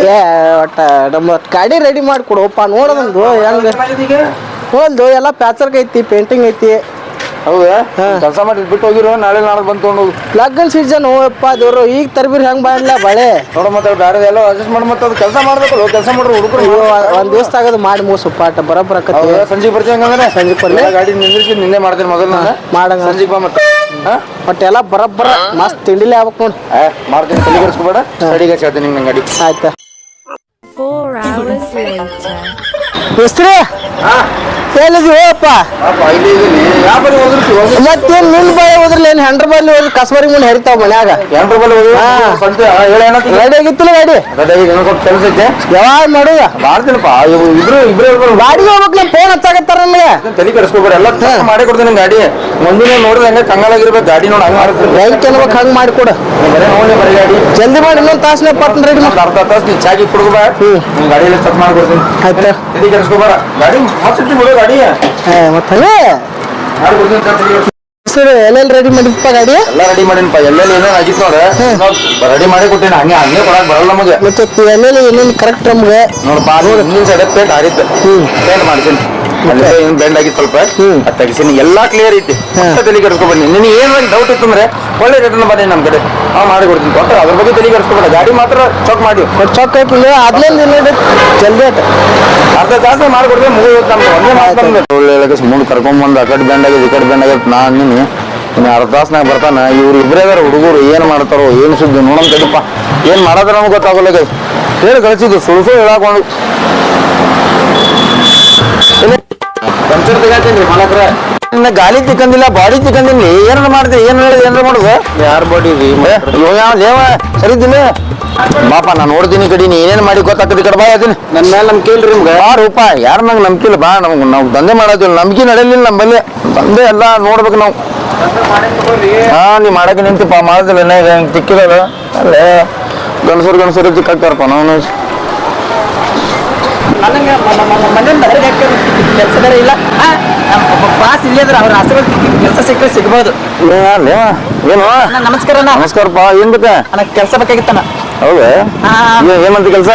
ಏ ಒಟ್ಟ ನಮ್ಮ ಗಾಡಿ ರೆಡಿ ಮಾಡಿಕೊಡಪ್ಪ ನೋಡೋದೊಂದು ಹೆಂಗೆ ಹೋಲ್ದು ಎಲ್ಲ ಪ್ಯಾಚರ್ಗ್ ಐತಿ ಪೇಂಟಿಂಗ್ ಐತಿ. ಹೌದಾ ಕೆಲಸ ಮಾಡಿ ಬಿಟ್ಟು ಹೋಗಿರೋ ನಾಳೆ ನಾಳೆ ಬಂದು ತೊಗೊಂಡು ಹೋಗು. ಲಗ್ನ ಸೀಸನ್ ಅಪ್ಪ ದೇವ್ರು ಈಗ ತರ್ಬಿರ್ ಹೆಂಗ್ ಬಾಯಿಲ್ಲ ಬಳೆ ನೋಡ ಮತ್ತೆ ಬೇರೆ ಎಲ್ಲ ಅಡ್ಜಸ್ಟ್ ಮಾಡಿ ಮತ್ತೆ ಅದು ಕೆಲಸ ಮಾಡ್ಬೇಕಲ್ಲ ಕೆಲಸ ಮಾಡ್ರು ಹುಡುಗರು ಒಂದ್ ದಿವಸ ಆಗದು ಮಾಡಿ ಮುಗಿಸಪ್ಪ ಅಟ್ಟ ಬರೋಬ್ಬರ ಸಂಜೆ ಬರ್ತೀವಿ ಹಂಗಂದ್ರೆ ಸಂಜೆ ಬರ್ಲಿ ಗಾಡಿ ನಿಂದಿರ್ಸಿ ನಿನ್ನೆ ಮಾಡ್ತೀನಿ ಮೊದಲು ನಾನು ಮಾಡಂಗ ಸಂಜೆ ಬಾ ಮತ್ತೆ ಬಟ್ ಎಲ್ಲ ಬರೋಬ್ಬರ ಮಸ್ತ್ ತಿಂಡಿಲೇ ಆಗ್ಬೇಕು ನೋಡಿ ಮಾಡ್ತೀನಿ ತಲೆ ಕೆಡಿಸ್ಕೋಬೇಡ ಸ್ಟಡಿಗೆ ಹೇಳ್ತೀನಿ ನಿಂಗೆ ಗಾಡಿ ಆಯ್ತಾ 4 hours later. ಹೆಸ್ರಿ ಹೇಳಿದ್ವಿಪ್ಪ ಮತ್ತೇನ್ ನಿನ್ ಬಾಯಿ ಹೋದ್ರಲ್ಲ ಏನ್ ಹೆಂಡ್ರ ಬಲ್ಲಿ ಹೋದ್ರೆ ಕಸ್ಬರಿ ಮುಂದೆ ಹರಿತಾವ ಮನ್ಯಾಗ ರೆಡಿ ಆಗಿತ್ತಿಲ್ಲ ಗಾಡಿ ಕೆಲಸ ಐತೆ ಯಾವಾಗ ಮಾಡುದ ಮಾಡ್ತೀನಪ್ಪ ಇಬ್ರು ಗಾಡಿಗೆ ಹೋಗ್ಬೇಕು ಫೋನ್ ಹಚ್ಚಾಕತ್ತಾರ ನಮಗೆ ತಲೆ ಕೆಡಿಸ್ಕೋಬೇಡ ಎಲ್ಲ ಮಾಡಿ ಕೊಡ್ತೀನಿ ಗಾಡಿ ಮುಂದಿನ ನೋಡಿದ್ರೆ ಹಂಗೆ ಕಂಗಾಲಾಗಿರ್ಬೇಕು ಗಾಡಿ ನೋಡಿ ಹಂಗೆ ಮಾಡ್ತೀನಿ ರೈಟ್ ಅನ್ಬೇಕು ಹಂಗೆ ಮಾಡಿಕೊಡು ಬರೀ ನೋಡಿ ಬರೀ ಗಾಡಿ ಜಲ್ದಿ ಮಾಡಿ ಇನ್ನೊಂದು ತಾಸನೇ ಪಟ್ನ ರೆಡಿ ಮಾಡಿ ಅರ್ಧ ತಾಸು ನೀ ಚಾಗಿ ಕುಡ್ದು ಗಾಡಿಯಲ್ಲಿ ಚೆಕ್ ಮಾಡ್ಕೊಡ್ತೀನಿ ಆಯ್ತಾ ತಲೆ ಕೆಡಿಸ್ಕೋಬೇಡ ಗಾಡಿ ಮಸ್ತಿ ಬಿಡು ಗಾಡಿ ಮತ್ತೆ ಮಾಡ್ಕೊಡ್ತೀನಿ ಸರ್ ಎಲ್ಲೆಲ್ಲಿ ರೆಡಿ ಮಾಡಿಪ್ಪ ಗಾಡಿ ಎಲ್ಲ ರೆಡಿ ಮಾಡಿನಪ್ಪ ಎಲ್ಲೆಲ್ಲಿ ಏನೋ ಆಗಿತ್ತು ನೋಡ ರೆಡಿ ಮಾಡಿ ಕೊಟ್ಟೇನೆ ಹಂಗೆ ಹಂಗೆ ಕೊಡಕ್ ಬರಲ್ಲ ನಮಗೆ ಮತ್ತೆ ಎಲ್ಲೆಲ್ಲಿ ಏನೇನು ಕರೆಕ್ಟ್ ನಮ್ಗೆ ನೋಡಪ್ಪ ಹಿಂದಿನ ಸೈಡ್ ಪೇಂಟ್ ಆಗಿತ್ತು ಪೇಂಟ್ ಮಾಡ್ತೀನಿ ಏನು ಬೆಂಡ್ ಆಗಿತ್ತು ಸ್ವಲ್ಪ ಅದು ತೆಗಿಸಿನಿ ಎಲ್ಲ ಕ್ಲಿಯರ್ ಐತಿ ತಲೆ ಕೆಡಿಸ್ಕೊಬನ್ನಿ ನಿನಗೆ ಏನು ಡೌಟ್ ಇತ್ತು ಅಂದ್ರೆ ಒಳ್ಳೆ ರೇಟನ್ನ ಬನ್ನಿ ನಮ್ಮ ಕಡೆ ಮಾಡಿ ಕೊಡ್ತೀನಿ ಕೊಟ್ಟು ಅದ್ರ ಬಗ್ಗೆ ತಲೆ ಕೆಡಿಸ್ಕೊಬೇಡ ಗಾಡಿ ಮಾತ್ರ ಚೆಕ್ ಮಾಡಿ ಚೆಕ್ ಹಾಕಿಲ್ಲ ಅದ್ರಲ್ಲಿ ಜಲ್ದಿ ಆಯ್ತು ಅರ್ಧ ತಾಸು ಮಾಡ್ಕೊಡ್ತೀನಿ ಮುಗಿದು ನಮ್ಗೆ ಒಂದೇ ಮಾತು ಒಳ್ಳೆ ಮುಂದೆ ಕರ್ಕೊಂಡ್ಬಂದು ಆ ಕಡೆ ಬೆಂಡ್ ಆಗಿದೆ ಈ ಕಡೆ ಬೆಂಡ್ ಆಗಿದೆ ನಾನು ನೀನು ಇನ್ನು ಅರ್ಧ ತಾಸ್ನಾಗ ಬರ್ತಾನೆ ಇವ್ರು ಇಬ್ಬರೇ ಅದಾರ ಹುಡುಗರು ಏನು ಮಾಡ್ತಾರೋ ಏನು ಸುದ್ದಿ ನೋಡೋಣ ತಡಿಪ್ಪ ಏನು ಮಾಡೋದ್ರ ನಮ್ಗೆ ಗೊತ್ತಾಗಲ್ಲ ಹೇಳಿ ಕಳಿಸಿದ್ದು ಸುಳ್ಸು ಹೇಳಾಕೊಂಡು ಪಂಚರ್ ತೆಗಾತೀನಿ ಮಾಲಕ್ರ ಇನ್ನ ಗಾಲಿ ತಿಕ್ಕಂದಿಲ್ಲ ಬಾಡಿ ತಿಕ್ಕಂದಿಲ್ಲ ಏನಾರ ಮಾಡ್ತೀವಿ ಏನು ಹೇಳಿದ್ ಏನಾರ ಮಾಡುದು ಯಾರು ಬಾಡಿ ಲೇವ ಸರಿದ್ದಿಲ್ಲ ಬಾಪ ನಾನು ನೋಡ್ತೀನಿ ಕಡಿ ನೀ ಏನೇನು ಮಾಡಿ ಗೊತ್ತಾಗ್ತದೆ ಕಡೆ ಬಾ ಅದೀನಿ ನನ್ನ ಮೇಲೆ ನಂಬಿಕೆ ಇಲ್ರಿ ನಿಮ್ಗೆ ರೂಪಾಯಿ ಯಾರು ನಂಗೆ ನಂಬಿಕೆ ಇಲ್ಲ ಬಾ ನಮ್ಗೆ ನಾವು ದಂಧೆ ಮಾಡೋದಿಲ್ಲ ನಂಬಿಕೆ ನಡೆಯಲಿಲ್ಲ ನಮ್ಮಲ್ಲಿ ದಂಧೆ ಎಲ್ಲ ನೋಡ್ಬೇಕು ನಾವು ನೀ ಮಾಡಕ್ಕೆ ನಿಂತಿಪ್ಪ ಮಾಡೋದಿಲ್ಲ ಹೆಂಗೆ ತಿಕ್ಕಿದಲ್ಲ ಅಲ್ಲೇ ಗಣಸರು ತಿಕ್ಕಾಕ್ತಾರಪ್ಪ ನಾವು ಕೆಲಸದಾರ ಇಲ್ಲ ಬಾಸ್ ಇಲ್ಲೇ ಅದ್ರ ಅವ್ರ ಹೆಸರು ಕೆಲಸ ಸಿಕ್ಕರೆ ಸಿಗ್ಬೋದು ಏನು ನಮಸ್ಕಾರ ನಮಸ್ಕಾರಪ್ಪ ಏನ್ ಬೇಕಾ ನನಗೆ ಕೆಲಸ ಬೇಕಾಗಿತ್ತಣ್ಣ ಹೌದಾ ಏನಂತ ಕೆಲಸ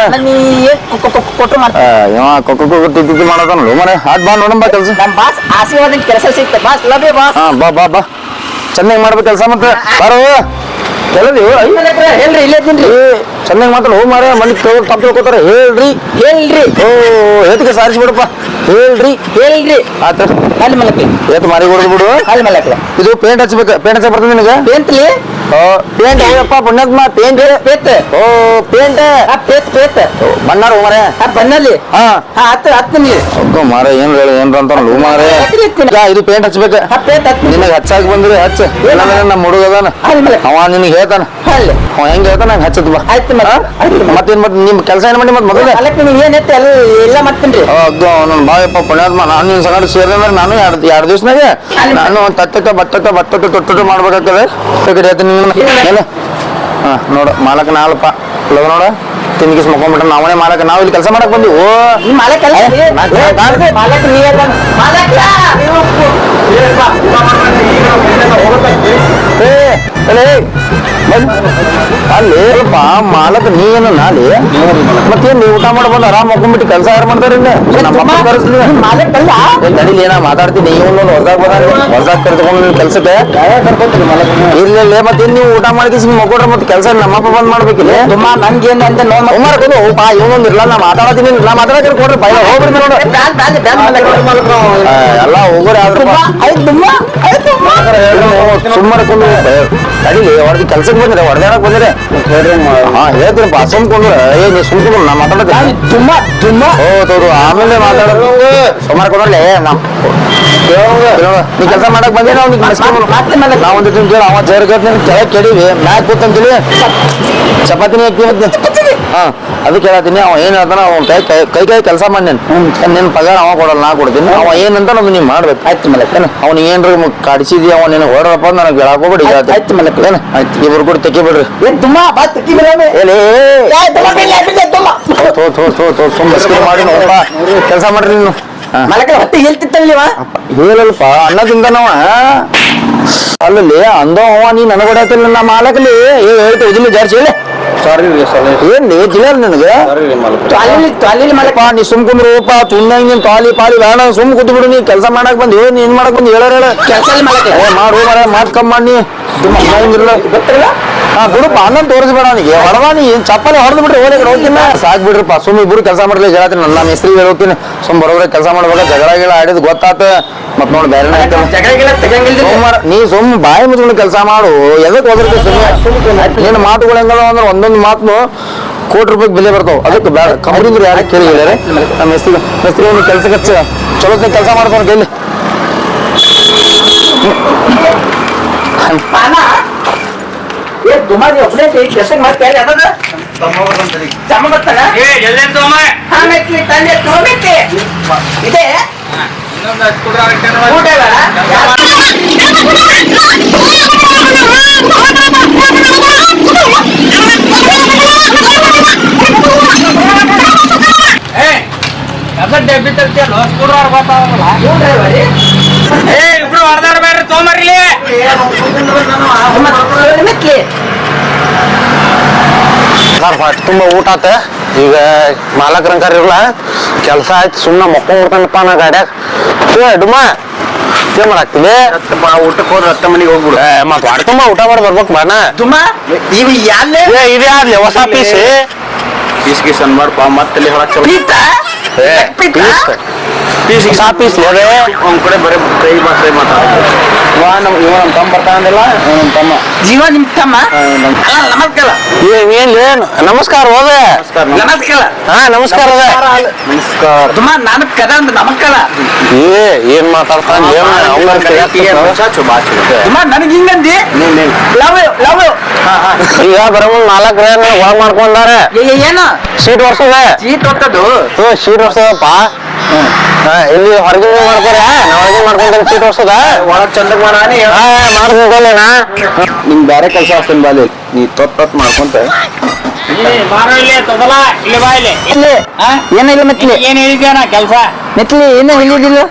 ಕೊಟ್ಟರು ತಿತ್ತಿ ಮಾಡೋದಲ್ಲ ಮನೆ ಹಾಟ್ ಬಾ ನೋಡಂಬ ಕೆಲಸ ನಮ್ಮ ಬಾಸ್ ಆಶೀರ್ವಾದ ಕೆಲಸ ಸಿಗ್ತದೆ ಬಾಸ್ ಲವ್ ಯು ಬಾಸ್ ಬಾ ಚೆನ್ನಾಗಿ ಮಾಡ್ಬೇಕು ಕೆಲಸ ಮತ್ತೆ ಬಾರೋ ಕೆಲದಿ ಹೇಳ್ರಿ ಇಲ್ಲೇ ಇದ್ದೀನಿ ಚೆನ್ನಾಗಿ ಮಾತಾಡ ಹೋ ಮಾರ ಮನೆ ತಪ್ಪು ತಿಳ್ಕೊತಾರ ಹೇಳ್ರಿ ಓ ಏತಿಗೆ ಸಾರಿಸಿ ಬಿಡಪ್ಪ ಹೇಳ್ರಿ ಆತ ಅಲ್ಲಿ ಮಲಕ್ಕೆ ಏತ್ ಮಾರಿ ಹೊಡೆದು ಬಿಡು ಅಲ್ಲಿ ಮಲಕ್ಕೆ ಇದು ಪೇಂಟ್ ಹಚ್ಚಬೇಕು ಪೇಂಟ್ ಹಚ್ಚ ಬರ್ತದೆ ನಿನಗೆ ಪೇಂಟ್ಲಿ ಪೇಂಟ್ ಹೋಗಪ್ಪ ಪುಣ್ಯಾತ್ಮ ಪೇಂಟ್ ಪೇಂಟ್ ಬಣ್ಣಾರ ಮಾರ ಬನ್ನಲ್ಲಿ ಹತ್ತು ಮಾರ ಏನ್ ಹೇಳಿ ಏನ್ರ ಅಂತ ಮಾರೇ ಇದು ಪೇಂಟ್ ಹಚ್ಬೇಕು ನಿನಗೆ ಹಚ್ಚಾಕ್ ಬಂದ್ರೆ ಹಚ್ಚ ನಮ್ಮ ಹುಡುಗ ಅದಾನ ಅವ ನಿನಗೆ ಹೇಳ್ತಾನ ಅವ ಹೆಂಗ್ ಹೇಳ್ತಾನ ನಂಗೆ ಹಚ್ಚತ್ ಬಾ ಮತ್ತೇನ್ ಮತ್ತೆ ನಿಮ್ ಕೆಲಸ ಏನ್ ಮಾಡಿ ಮತ್ತೆ ಮೊದಲೇ ಏನೈತೆ ಎಲ್ಲ ಮಾಡ್ತೀನಿ ನನ್ನ ಬಾಯಪ್ಪ ಪುಣ್ಯಾತ್ಮ ನಾನು ನಿನ್ ಸಂಗಡ ಸೇರಿದ್ರೆ ಅಂದ್ರೆ ನಾನು ಎರಡು ದಿವ್ಸನಾಗ ನಾನು ಬತ್ತಕ್ಕೆ ತೊಟ್ಟು ಮಾಡ್ಬೇಕಾಗ್ತದೆ ಕಡೆ ಹೇಳ್ತೀನಿ ಏನು ನೋಡು ಮಾಲಕ ನಾಳಪ್ಪ ಇಲ್ಲದ ನೋಡ ತಿನ್ಗಿಸ್ ಮಕ್ಕೊಂಡ್ಬಿಟ್ರೆ ನಾವನೇ ಮಾಲಕ ನಾವು ಇಲ್ಲಿ ಕೆಲಸ ಮಾಡಕ್ ಬಂದಿವಿ ಅಲ್ಲಿ ಮಾಲಕ ನೀನು ನಾಲಿ ಮತ್ತೇನ್ ನೀವು ಊಟ ಮಾಡ್ಬೋದು ಆರಾಮ್ ಮಕ್ಕೊಂಡ್ಬಿಟ್ಟು ಕೆಲಸ ಯಾರು ಮಾಡ್ತಾರೆ ನಡೀಲಿ ಏನ ಮಾತಾಡ್ತೀನಿ ನೀವು ಹೊಸದಾಗ ಕರ್ಕೊಂಡು ಕೆಲ್ಸಕ್ಕೆ ಇಲ್ಲ ಮತ್ತೇನ್ ನೀವು ಊಟ ಮಾಡಿ ಮಕ್ಕೊಡ್ರೆ ಮತ್ತೆ ಕೆಲಸ ನಮ್ಮಪ್ಪ ಬಂದ್ ಮಾಡ್ಬೇಕಿಲ್ಲ ತುಂಬಾ ನಂಗೇನು ಅಂತ ಇವನೊಂದು ಇರ್ಲ ನಾ ಮಾತಾಡತೀನಿ ನಾ ಮಾತಾಡಕ್ಕೆ ಕೊಡ್ರಿ ಬೈ ಹೋಗ್ಬಿಡ್ತೀನಿ ನೋಡು ಎಲ್ಲ ಹೋಗೋರಿ ಸುಮ್ಮನೆ ಅಡಿಲಿ ಹೊರಗೆ ಕೆಲ್ಸಕ್ಕೆ ಬಂದ್ರೆ ಹೊಡೆದಾಡಕ್ ಬಂದ್ರೆ ಹೇಳ್ತೀನಪ್ಪ ಸುಮ್ಕೊಂಡ್ರೆ ನೀವು ಸುಮ್ಕೊಂಡು ನಾ ಮಾತಾಡಕ್ಕೆ ಹೌದು ಆಮೇಲೆ ಮಾತಾಡೋದು ಸುಮಾರು ಕೊಡ್ರಲ್ಲ ನೀ ಕೆಲಸ ಮಾಡಕ್ ಬಂದೆ ನಾವು ಒಂದು ಕೇಳಿ ಅವ ಚೇರ್ ಕೆಳಗೆ ಕೇಳಿವಿ ಮ್ಯಾಕ್ ಕೂತಂತೇಳಿ ಚಪಾತಿನಿ ಹಾಕ್ತೀವಿ ಅದಕ್ಕೆ ಹೇಳತ್ತೀನಿ ಅವ ಏನ್ ಹೇಳ್ತಾನ ಅವ್ನ ಕೈ ಕೆಲಸ ಮಾಡಿ ನಿನ್ ಪಗಾರ ಅವ ಕೊಡಲ್ಲ ನಾ ಕೊಡ್ತೀನಿ ಅವ ಏನಂತ ನಮ್ದು ನೀವ್ ಮಾಡ್ಬೇಕು ಆಯ್ತು ಮಲಕ್ ಅವ್ನ ಏನ್ರ ಕಾಡಿಸಿದಿ ಅವ ನಿನ್ ಹೊರಪ್ಪ ನನಗೆ ಹೇಳಕ್ ಹೋಗ್ಬೇಡಿ ಆಯ್ತು ಮಲಕ್ ಆಯ್ತು ಇಬ್ರು ಕೂಡ ತೆಕ್ಕಿ ಬಿಡ್ರಿ ಮಾಡಿ ಕೆಲಸ ಮಾಡ್ರಿ ನೀನು ಮಲಕ ಹೊಟ್ಟೆ ಹೇಳ್ತಿತ್ತಲ್ಲ ಹೇಳಲ್ಪ ಅಣ್ಣ ತಿಂತಾನವ ಅಲ್ಲಲ್ಲಿ ಅಂದವ ನೀ ನನಗೊಡತಿಲ್ಲ ನಾ ಮಾಲಕಲಿ ಹೇಳ್ತೇವೆ ಇದನ್ನು ಜಾರ್ಸಿ ಹೇಳಿ ಸಾರಿ ರೀ ಏನ್ ಜಿಲ್ಲಾರ ನನಗೆ ತಾಲಿ ಮಾಡಪ್ಪ ನೀ ಸುಮ್ ಕುಂದ್ರೂಪ ಚುನ್ನಾಗಿ ನೀನ್ ತಾಲಿ ಪಾಲಿ ಬೇಡ ಸುಮ್ ಕೂತ್ ಬಿಡು ನೀ ಕೆಲಸ ಮಾಡಕ್ ಬಂದ್ ಏನ್ ಏನ್ ಮಾಡಕ್ ಬಂದ್ ಹೇಳ ಕೆಲಸ ಮಾಡು ಮಾತ್ ಕಮ್ ಮಾಡಿ ಗೊತ್ತಿಲ್ಲ ಹಾ ಬಿಡುಪ್ಪ ಅನ್ನೊಂದು ತೋರಿಸ್ಬೇಡ ಅವನಿಗೆ ಹೊಡೆದ ನೀ ಚಪ್ಪಲಿ ಹೊಡೆದು ಬಿಡ್ರಿ ಹೋಗಿ ಹೋಗ್ತೀನಿ ಸಾಕ್ ಬಿಡ್ರಪ್ಪ ಸುಮ್ ಇಬ್ರು ಕೆಲಸ ಮಾಡ್ಲಿ ಹೇಳತ್ತೀನಿ ನನ್ನ ಮಿಸ್ತ್ರಿ ಹೇಳ್ತೀನಿ ಸುಮ್ ಬರೋಬ್ರೆ ಕೆಲಸ ಮಾಡ್ಬೇಕು ಜಗಳ ಗಿಳ ಆಡಿದ್ ಗೊತ್ತಾತ ಮತ್ ನೋಡಿ ಬೇರೆ ನೀ ಸುಮ್ ಬಾಯಿ ಮುಚ್ಕೊಂಡು ಕೆಲಸ ಮಾಡು ಎದಕ್ ಹೋದ್ರೆ ಸುಮ್ಮನೆ ನಿನ್ನ ಮಾತುಗಳು ಹೆಂಗದ ಅಂದ್ರೆ ಒಂದೊಂದು ಮಾತು ಕೋಟಿ ರೂಪಾಯಿ ಬೆಲೆ ಬರ್ತಾವ ಅದಕ್ಕೆ ಬೇಡ ಕಂಪ್ನಿದ್ರು ಯಾರು ಕೇಳಿ ಹೇಳ್ಯಾರೆ ನಮ್ಮ ಮಿಸ್ತ್ರಿ ಒಂದು ಕೆಲ್ಸಕ್ಕೆ ಚಲೋ ಕೆಲಸ ಮಾಡ್ತಾರ ಕೈಲಿ ಇಬ್ರು ಹೊಡೆದಾರ ಬೇಡ್ರಿ ತಗೊಂಬರ್ಲಿ ತುಂಬಾ ಊಟ ಆತ ಈಗ ಮಾಲಕರನ್ ಕರಿರಲ್ಲ ಕೆಲಸ ಆಯ್ತು ಸುಮ್ಮನೆ ಮಕ್ಕೊಂಡ್ಬಿಡ್ತಾನಪ್ಪ ನಾ ಗಾಡ್ಯಾಗ ಡುಮ್ಮ ಏನ್ ಮಾಡಾಕ್ತಿವಿ ಊಟಕ್ಕೆ ಹೋದ್ರೆ ಹತ್ತ ಮನೆಗೆ ಹೋಗ್ಬಿಡು ಮತ್ ಹೊಡೆ ತುಂಬಾ ಊಟ ಮಾಡಿ ಬರ್ಬೇಕು ಬಾನ ಇದೇ ಆದ್ಲಿ ಹೊಸ ಪೀಸ್ ಪೀಸ್ ಅನ್ಮಾಡ್ಪ ಮತ್ತೆ ಹೊರಕ್ ಪೀಸ್ ಒಂದ್ ಕಡೆ ಬರೀ ಫ್ರೈ ಮಾತಾಡ್ತಾರೆ ಇವ ನಮ್ ತಮ್ಮ ಬರ್ತಾ ಅಂದಿಲ್ಲ ನಮ್ ತಮ್ಮ ಜೀವ ನಿಮ್ ತಮ್ಮ ನಮಸ್ಕಾರ ನಮಸ್ಕಾರ ಹೋದೆ ಹಾ ನಮಸ್ಕಾರ ತುಮ್ಮ ನಾನು ಕದ ಅಂದ್ ನಮಸ್ಕಾರ ಏನ್ ಮಾತಾಡ್ತಾನ ನನಗೆ ಹಿಂಗಂದಿ ಈಗ ಬರಮುಂದ್ 4 ಒಳಗ್ ಮಾಡ್ಕೊಂಡಾರ ಏನು ಸೀಟ್ ವರ್ಷದ ಸೀಟ್ ಹೊತ್ತದು ಸೀಟ್ ವರ್ಷದಪ್ಪ ಇಲ್ಲಿ ಹೊರಗಿನ ಮಾಡ್ಕೊರ ನಾ ಹೊರಗಿನ ಮಾಡ್ಕೊಂಡ್ರೆ ಸೀಟ್ ವರ್ಷದ ಒಳಗ್ ಚಂದ ಮಾಡ್ಕೊಂಡೇನಾ ನಿಂಗ್ ಬೇರೆ ಕೆಲಸ ಆಗ್ತಾನೆ ಬಾಲಿ ನೀ ತೊತ್ ಮಾಡ್ಕೊಂತ ಏನಿಲ್ಲ ಮೆತ್ಲಿ ಏನ್ ಹೇಳಿದ್ಯಾನ ಕೆಲ್ಸ ಮೆತ್ಲಿ ಏನೋ ಹೇಳಿದಿಲ್ಲ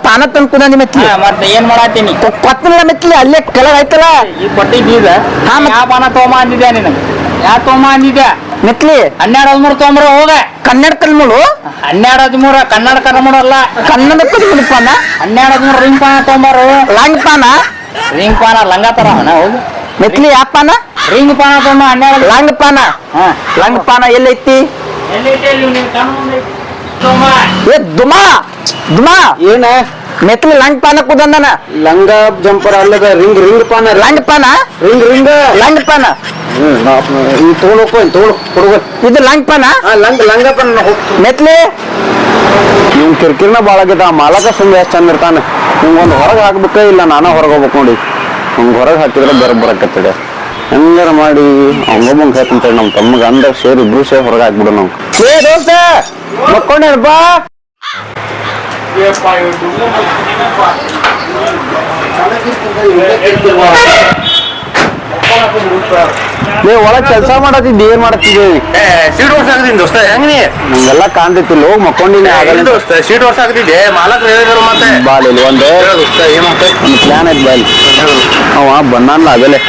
ಪಾನ ತಂದ್ಕೊಂಡಿ ಮೆತ್ಲಿ ಮತ್ತೆ ಏನ್ ಮಾಡತ್ತೀನಿ ಕೊತ್ತಲ್ಲ ಮೆತ್ಲಿ ಅಲ್ಲೇ ಕೆಳಗ್ ಆಯ್ತಲ್ಲ ಈ ಕೊಟ್ಟಿ ಬೀಜ ಯಾವ ಪಾನ ತಗೊಂಬ ಅಂದಿದ್ಯಾ ನಿನಗೆ ಯಾವ ತಗೊಂಬ ಅಂದಿದ್ಯಾ ಮೆತ್ಲಿ 12-13 ತೊಗೊಂಬ್ರ ಹೋಗ ಕನ್ನಡ ಕಲ್ಮೂಳು 12-13 ಕನ್ನಡ ಕರ್ಮೂಡ ಅಲ್ಲ ಕನ್ನಡ ಕಲ್ಮೂಳು ಪಾನ 12-13 ರಿಂಗ್ ಪಾನ ತೊಗೊಂಬಾರು ಲಾಂಗ್ ಪಾನ ರಿಂಗ್ ಪಾನ ಲಂಗ ತರ ಹೋಗಿ ಮೆತ್ಲಿ ಯಾವ ಪಾನ ರಿಂಗ್ ಪಾನ ತೊಗೊಂಡ 12 ಲಾಂಗ್ ಪಾನ ಲಾಂಗ್ ಪಾನ ಎಲ್ಲೈತಿ ಏ ದುಮಾ ದುಮಾ ಏನ ಮೆತ್ಲಿ ಲಾಂಗ್ ಪಾನ ಕುದಂದನ ಲಂಗ ಜಂಪರ್ ಅಲ್ಲದ ರಿಂಗ್ ಪಾನ ಲಾಂಗ್ ಪಾನ ರಿಂಗ್ ಲಾಂಗ್ ಪಾನ ತಗೊಳಕ್ ಕೊಡ್ಬೇಕು ಇದು ಲಾಂಗ್ ಪಾನ ಲಂಗ ಪಾನ ಮೆತ್ಲಿ ನಿಮ್ ಕಿರ್ಕಿರ್ನ ಬಾಳ ಆಗೈತ ಆ ಮಾಲಕ ಸುಮ್ಮನೆ ಎಷ್ಟು ಚಂದ ಇರ್ತಾನೆ ನಿಮ್ಗೊಂದು ಹೊರಗೆ ಹಾಕ್ಬೇಕ ಇಲ್ಲ ನಾನ ಹೊರಗೆ ಹೋಗ್ಬೇಕು ನೋಡಿ ಹಂಗ ಹೊರಗೆ ಹಾಕಿದ್ರೆ ಬರಕತ್ತಡೆ ಹೆಂಗಾರ ಮಾಡಿ ಅವ್ಗೊಬ್ಬಂಗ್ ಹೇಳ್ತಂತೇಳಿ ನಮ್ ತಮ್ಮಗ ಅಂದ ಇಬ್ರು ಸೇರಿ ಹೊರಗೆ ಹಾಕ್ಬಿಡು ನಾವು ಏ ದೋಸ್ತ ಮಕ್ಕೊಂಡೇನ ಬಾ ನೀವ್ ಒಳಗ್ ಕೆಲಸ ಮಾಡತ್ತಿದ್ದಿ ಏನ್ ಮಾಡತ್ತಿದ್ದೀವಿ ಸೀಟ್ ವರ್ಷ ಆಗದಿನ್ ದೋಸ್ತ ಹೆಂಗ್ ನೀ ನಂಗೆಲ್ಲ ಕಾಣ್ತಿತ್ತಿಲ್ಲ ಹೋಗಿ ಮಕ್ಕೊಂಡಿನಿ ಆಗಲ್ಲ ದೋಸ್ತ ಸೀಟ್ ವರ್ಷ ಆಗದಿದ್ದೆ ಮಾಲಕ್ ಹೇಳಿದ್ರು ಮತ್ತೆ ಬಾಲ್ ಇಲ್ಲಿ ಒಂದು ಪ್ಲಾನ್ ಐತಿ ಬಾಲ್ ಅವ ಬಂದಾನಲ್ಲ ಆಗಲೇ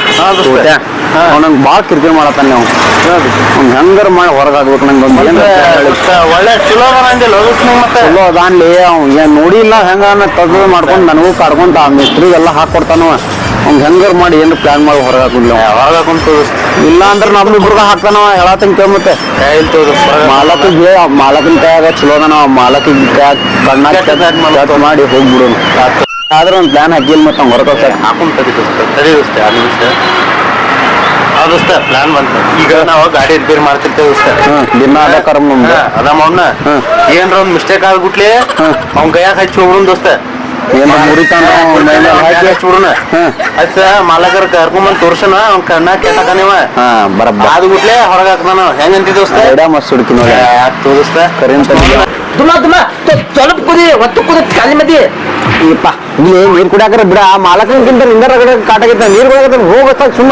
ಅವ್ನಂಗ್ ಬಾಳ ಕಿರಿಕಿರಿ ಮಾಡತ್ತಾನ ನಾವು ಅವ್ನ್ ಹೆಂಗಾರ ಮಾಡಿ ಹೊರಗೆ ಹಾಕ್ಬೇಕು ನಂಗೆ ಒಳ್ಳೆ ಚಲೋ ಅಂದಿಲ್ಲ ಮತ್ತೆ ಚಲೋ ಅದಾನ್ಲಿ ಅವ್ ಏನ್ ನೋಡಿಲ್ಲ ಹೆಂಗ ತಗ ಮಾಡ್ಕೊಂಡ್ ನನಗೂ ಕಾಡ್ಕೊಂತ ಆ ಮಿಸ್ತ್ರಿಗೆಲ್ಲ ಹಾಕೊಡ್ತಾನವ ಅವ್ನ್ ಹೆಂಗಾರ ಮಾಡಿ ಏನ್ ಪ್ಲಾನ್ ಮಾಡಿ ಹೊರಗೆ ಹಾಕಿಲ್ಲ ಹೊರಗೆ ಹಾಕೊಂತ ಇಲ್ಲ ಅಂದ್ರೆ ನಮ್ ಇಬ್ರದ ಹಾಕ್ತಾನವ ಹೇಳತ್ತಂಗ ಕೇಳ್ಮತ್ತೆ ಮಾಲಕನ ಕೈಯಾಗ ಚಲೋ ಅದಾನ ಮಾಲಕಿಗೆ ಕಣ್ಣಾಗ ಮಾಡಿ ಹೋಗ್ಬಿಡೋನು ಆದ್ರೆ ಒಂದ್ ಪ್ಲಾನ್ ಹಾಕಿಲ್ಲ ಮತ್ತೆ ಅವ್ನು ಹೊರಗೆ ಹಾಕೊಂತ ದೋಸ್ತ ಪ್ಲಾನ್ ಬಂತ ಈಗ ನಾವು ಗಾಡಿ ರಿಪೇರ್ ಮಾಡ್ತಿರ್ತೇವೆ ದೋಸ್ತ ದಿನ ಅದ ಕರ್ಮ ಅದ ಮೌನ ಏನ್ರ ಒಂದ್ ಮಿಸ್ಟೇಕ್ ಆಗ್ಬಿಟ್ಲಿ ಅವ್ನ ಕೈಯಾಗ ಹಚ್ಚಿ ಹೋಗ್ಬಿಡು ದೋಸ್ತ ಏನ ಮುರಿತಾನ ಹಚ್ಬಿಡುನ ಹಚ್ಚ ಮಾಲಕರ ಕರ್ಕೊಂಬಂದ್ ತೋರ್ಸನ ಅವ್ನ ಕಣ್ಣ ಕೆಟ್ಟಕನಿವ ಬರಬ್ಬ ಅದು ಬಿಟ್ಲೆ ಹೊರಗೆ ಹಾಕ್ತಾನ ಹೆಂಗಂತಿ ದೋಸ್ತ ಎಡ ಮಸ್ತ್ ಹುಡುಕಿ ನೋಡಿ ದೋಸ್ತ ಕರೆಂಟ್ ದುಮಾ ಸ್ವಲ್ಪ ಕುದಿ ಒತ್ತು ಕುದಿ ಖಾಲಿ ಮದಿ ಇಪ್ಪ ಇಲ್ಲಿ ನೀರ್ ಕುಡಿಯಾಕ್ರ ಬಿಡ ಆ ಮಾಲಕನ್ಕಿಂತ ನಿಂದರ ಕಡೆ ಕಾಟಾಗೈತ ನೀರ್ ಕುಡಿಯಾಕ ಹೋಗತ್ತ ಸುಮ್ಮ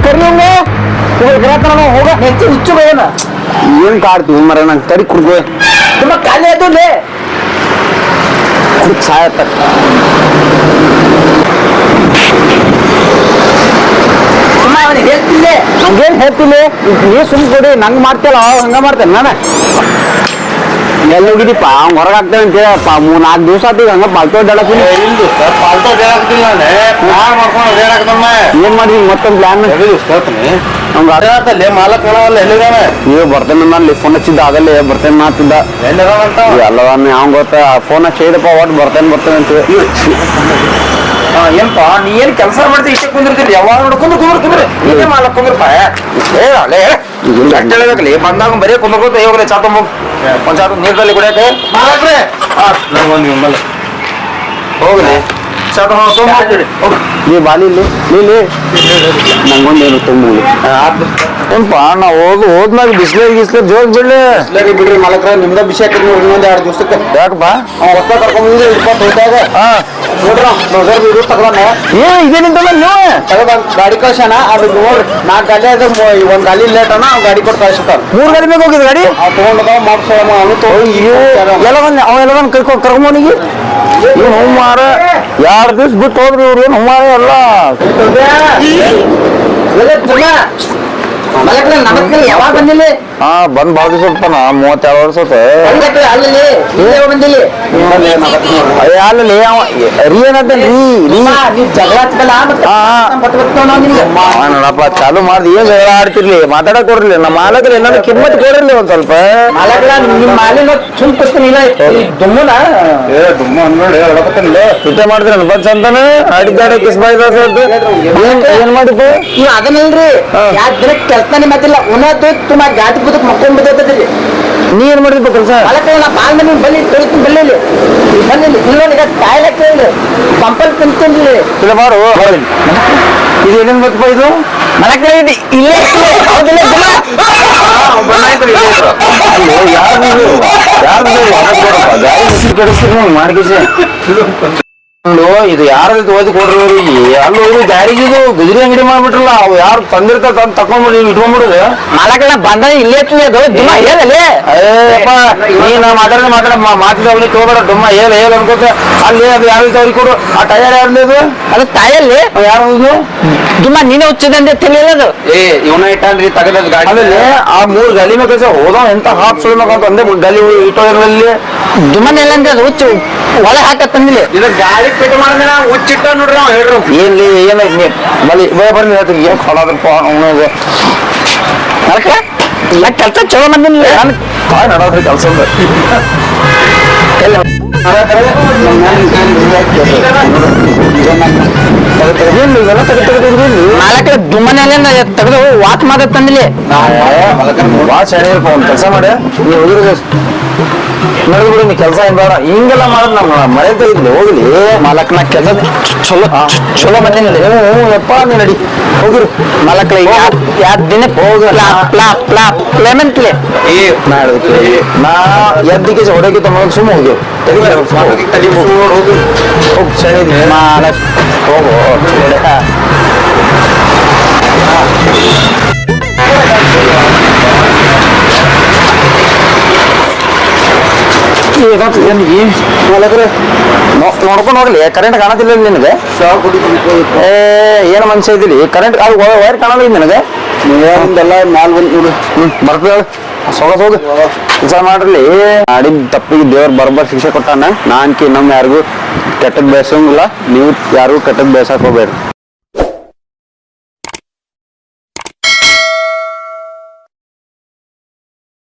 ಕರಿ ಹೋಗ ಹುಚ್ಚು ಬೇನ ಏನ್ ಕಾಡ್ತೀವಿ ಮರ ನಂಗೆ ತಡಿ ಕುಡ್ಕೋ ತುಂಬ ಖಾಲಿ ಅದು ಕುಡ್ ಸಾಯತ್ತ ಅವನಿಗೆ ಹೇಳ್ತಿಲ್ಲೇ ಹಂಗೇನ್ ಹೇಳ್ತಿಲ್ಲ ನೀ ಸುಮ್ ಕೊಡಿ ನಂಗ್ ಮಾಡ್ತಿಲ್ಲ ಹಂಗ ಮಾಡ್ತೇನೆ ನಾನು ಎಲ್ಲಿ ಹೋಗಿದ್ದೀಪ್ಪ ಅವ್ನ್ ಹೊರಗೆ ಹಾಕ್ತೇನೆ ಅಂತ ಹೇಳಪ್ಪ 3-4 ದಿವಸ ಆತೀಗ ಹಂಗ ಪಾಲ್ತು ಅಡ್ಡಾಡತ್ತೀನಿ ಇಲ್ಲ ಸರ್ ಪಾಲ್ತು ಅದೇನಾಗ್ತಿಲ್ಲ ನಾನು ಮಾಡ್ಕೊಂಡು ಅದೇನಾಗ್ತಮ್ಮ ಏನ್ ಮಾಡಿದ್ವಿ ಮತ್ತೊಂದು ಪ್ಲಾನ್ ಕೇಳ್ತೀನಿ ಹಂಗ ಅದೇನಾಗ್ತಲ್ಲ ಮಾಲಕ್ ಕಾಣವಲ್ಲ ಎಲ್ಲಿದಾನೆ ನೀವು ಬರ್ತೇನೆ ನಾನು ಫೋನ್ ಹಚ್ಚಿದ್ದ ಆಗಲ್ಲೇ ಬರ್ತೇನೆ ಮಾತಿದ್ದ ಎಲ್ಲಿದಾನಂತ ಎಲ್ಲವನ್ನ ಅವ್ನ್ ಗೊತ್ತ ಫೋನ್ ಹಚ್ಚಿದಪ್ಪ ಒಟ್ಟು ಬರ್ತೇನೆ ಅಂತ ಏನಪ್ಪ ನೀ ಏನ್ ಕೆಲಸ ಮಾಡ್ತಿ ಇಷ್ಟೇ ಕುಂದಿರ್ತೀರಿ ಯಾವಾಗ ನೋಡ್ಕೊಂಡು ಕುಂದಿರ್ತೀರಿ ನೀನೇ ಮಾಲಕ್ ಕುಂದಿರ್ಪ ಅಲ್ಲೇ ಹೇಳಬೇಕಲ್ಲಿ ಬಂದಾಗ ಬರೀ ಕುಂದ್ಕೋತ ಹೋಗ್ರಿ ಚಾ ತುಂಬ ಒಂದ್ ಚಾತು ನೀರಲ್ಲಿ ಕುಡಿಯಕ್ಕೆ ಮಾಲಕ್ರೆ ನನಗೊಂದು ನಿಮ್ಮಲ್ಲ ಹೋಗ್ರಿ ಚಾ ತುಂಬ ನೀ ಬಾಲಿಲ್ಲಿ ನೀಲಿ ನಂಗೊಂದೇನು ತುಂಬ ಏನಪ್ಪ ನಾ ಹೋದ್ಮ್ಯಾಗ ಬಿಸ್ಲಾಗ ಜೋಗ್ ಬಿಡ್ಲಿ ಬಿಡ್ರಿ ಮಾಲಕ್ರ ನಿಮ್ದ ಬಿಸಿ ಹಾಕಿರಿ ನೋಡ್ರಿ ಇನ್ನೊಂದ್ 2 ದಿವಸಕ್ಕೆ ಯಾಕಪ್ಪ ಅವ್ ಹೊಸ ಕರ್ಕೊಂಡ್ 20 ಹೋಯ್ತಾಗ ನೋಡ್ರಿ ಇದು ತಗೊಂಡ ಇದೇನಿಂತಲ್ಲ ನೀವು ತಗೊಂಡ್ ಗಾಡಿ ಕಳ್ಸ್ಯಾನ ಅದು ನೋಡ್ರಿ 4 ಗಾಡಿ ಅದ ಒಂದ್ ಗಾಡಿ ಲೇಟ್ ಅನ್ನ ಅವ್ನ್ ಗಾಡಿ ಕೊಟ್ಟು ಕಳ್ಸಿರ್ತಾರ 3 ಗಾಡಿ ಬೇಕು ಹೋಗಿದ್ ಗಾಡಿ ಅವ್ ತಗೊಂಡದ ಮಾಡ್ಸೋಣ ಎಲ್ಲವನ್ನ ಕರ್ಕೊಂಬನಿಗೆ ಏನು ಹುಮ್ಮಾರ 2 ದಿವ್ಸ ಬಿಟ್ಟು ಹೋದ್ರಿ ಇವ್ರು ಏನು ಹುಮ್ಮಾರ ಎಲ್ಲ ಯಾವಾಗ ಬಂದಿಲ್ಲ ಹಾ ಬಂದ್ ಭಾಳ ದಿವಸ ಹೋಗ್ತಾನ 32 ವರ್ಷ ಅಲ್ಲಿ ಬಂದಿಲ್ಲ ಅಲ್ಲಿ ರೀ ಏನಂತೇನ್ರಿ ನೀವ್ ಜಗಳ ನೋಡಪ್ಪ ಚಾಲು ಮಾಡ್ದಿ ಏನ್ ಜಗಳ ಆಡ್ತಿರ್ಲಿ ಮಾತಾಡಕ್ ಕೊಡ್ರಿ ನಮ್ಮ ಮಾಲಕರು ಏನಾದ್ರು ಕಿಮ್ಮತ್ ಕೊಡ್ರಿ ಒಂದ್ ಸ್ವಲ್ಪ ಮಾಲಕರ ನಿಮ್ ಮಾಲಿನ ಸುಮ್ ಕೊಡ್ತೀನಿ ದುಮ್ಮನ ದುಮ್ಮ ನೋಡಿ ಹೇಳಕತ್ತಲ್ಲ ಇಷ್ಟೇ ಮಾಡ್ತೀರ ಬಸ್ ಅಂತಾನೆ ಆಡಿದ್ದಾಡೆ ಕಿಸ್ ಬಾಯ್ ಏನ್ ಮಾಡಿಪ್ಪ ನೀವು ಅದನ್ನಲ್ರಿ ಯಾಕೆ ದಿನಕ್ಕೆ ಕೆಲ್ಸನೇ ಮಾತಿಲ್ಲ ಉನ್ನತ ತುಮ ಗಾಟಿ ಬುದಕ್ ಮಕ್ಕೊಂಡ್ ಬಿದ್ದೈತದ್ರಿ ನೀ ಏನ್ ಮಾಡಿದ್ಪ ಕೆಲಸ ಮಾಲಕರ ನಾ ಬಾಲ್ ಮನೆ ಬಲ್ಲಿ ತೊಳಿತೀನಿ ಬಲ್ಲಿ ಬಂದಿಲ್ಲ ಇಲ್ಲೋನಿಗ ಕಾಯಿಲೆ ಕೇಳಿ ಕಂಪಲ್ ತಿಂತೀನಿ ಇಲ್ಲ ಮಾಡು ಇದು ಏನೇನ್ ಗೊತ್ತಪ್ಪ ಇದು ಮಾಲಕರ ಇಲ್ಲೇ ಹೌದಿಲ್ಲ ಇದು ಯಾರು ಓದಿ ಕೊಡ್ರಿ ಅಲ್ಲಿ ಹೋಗಿ ಗಾಡಿಗೆ ಇದು ಗುಜರಿ ಅಂಗಡಿ ಮಾಡ್ಬಿಟ್ರಲ್ಲ ಅವು ಯಾರು ತಂದಿರ್ತಾರ ತಂದ್ ತಕೊಂಡ್ಬಿಡಿ ಇಟ್ಕೊಂಡ್ಬಿಡುದು ಮಾಲಕರ ಬಂದ ಇಲ್ಲೇ ಅದು ದಿನ ಹೇಳಲಿ ಅಯ್ಯಪ್ಪ ನೀನ ಮಾತಿದ ಅವ್ನಿಗೆ ತಗೋಬೇಡ ಡುಮ್ಮ ಹೇಳ ಅನ್ಕೋತ ಅಲ್ಲಿ ಅದು ಯಾವ ರೀತಿ ಅವ್ರಿಗೆ ಕೊಡು ಆ ಟೈರ್ ಯಾರ್ದು ಇದು ಅದು ತಾಯಲ್ಲಿ ಯಾರು ಇದು ದುಮ್ಮ ನೀನೇ ಹುಚ್ಚಿದಂತೆ ತಿಳಿಯದು ಇವನ ಇಟ್ಟಾನ್ರಿ ತಗದ್ ಗಾಡಿ ಆಮೇಲೆ ಆ 3 ಗಾಲಿ ಮಗ ಹೋದ ಎಂತ ಹಾಫ್ ಸುಳಿ ಮಗ ಅಂತ ಅಂದೆ ಗಾಲಿ ಇಟ್ಟೋದ್ರಲ್ಲಿ ದುಮ್ಮನೆಲ್ಲ ಅಂದ್ರೆ ಅದು ಹುಚ್ಚು ಒಳಗೆ ಹಾಕತ್ತಂದಿಲ್ಲ ಇದು ಗಾಡಿ ಪೇಟ ಮಾಡಿದ್ರೆ ಹುಚ್ಚಿಟ್ಟ ನೋಡ್ರಿ ನಾವು ಹೇಳ್ರು ಏನ್ಲಿ ಏನಾಯ್ತು ಬಲಿ ಬರ್ಲಿ ಹೇಳ್ತೀನಿ ಏನ್ ಕೊಡೋದಪ್ಪ ಅವನಿಗೆ ಮಾಲಕರ ಇಲ್ಲ ಕೆಲಸ ಚಲೋ ಬಂದಿಲ್ಲ ನಡೋದ್ರಿ ಕೆಲಸ ಮಾಲಕರ ದುಮ್ಮನೆಲ್ಲ ತೆಗೆದು ವಾತ್ ಮಾತಂದಿಲ್ಲ ಭಾಳ ಚೆನ್ನಾಗಿರಪ್ಪ ಒಂದು ಕೆಲಸ ಮಾಡಿ ನೀವು ಹೋಗಿರೋ ನಡೆದು ಬಿಡಿ ನೀ ಕೆಲಸ ಏನ್ ಬೇಡ ಹಿಂಗೆಲ್ಲ ಮಾಡೋದು ನಮ್ಮ ಮರ್ಯಾದೆ ಇದ್ಲಿ ಹೋಗ್ಲಿ ಮಾಲಕನ ಕೆಲಸ ಚಲೋ ಚಲೋ ಬಂದಿಲ್ಲ ಯಪ್ಪ ನೀ ನಡಿ ಹೋಗಿರು ಮಾಲಕರ ಯಾರು ದಿನ ಪ್ಲೇಮೆಂಟ್ಲೆ ನಾ ಎದ್ದಿಗೆ ಹೊಡಗಿತ ಮೊದಲು ಸುಮ್ಮ ಹೋಗಿ ಹೋಗಿ ಸರಿ ಮಾಲಕ್ ಹೋಗು ನೋಡ್ಕೊಂಡು ಹೋಗ್ಲಿ ಕರೆಂಟ್ ಕಾಣತಿಲ್ಲ ನಿನಗೆ ಏನು ಮನುಷ್ಯ ಇದ್ದಿಲ್ಲ ಕರೆಂಟ್ ಅದು ವೈರ್ ಕಾಣಲ್ಲ ನಿನಗೆ ಎಲ್ಲ ಮ್ಯಾಲ್ ಬಂದು ನೋಡು ಬರ್ತದ ಸೊಗಸ್ ಹೋಗಿ ಕೆಲಸ ಮಾಡ್ರಿ ಮಾಡಿದ ತಪ್ಪಿಗೆ ದೇವ್ರ ಬರ್ಬರ್ ಶಿಕ್ಷೆ ಕೊಟ್ಟಾನ ನಾನ್ಕಿ ನಮ್ಮ ಯಾರಿಗೂ ಕೆಟ್ಟದ್ ಬೇಸಂಗಿಲ್ಲ ನೀವು ಯಾರಿಗೂ ಕೆಟ್ಟದ್ ಬೇಸಕ್ ಹೋಗ್ಬೇಡ್ರಿ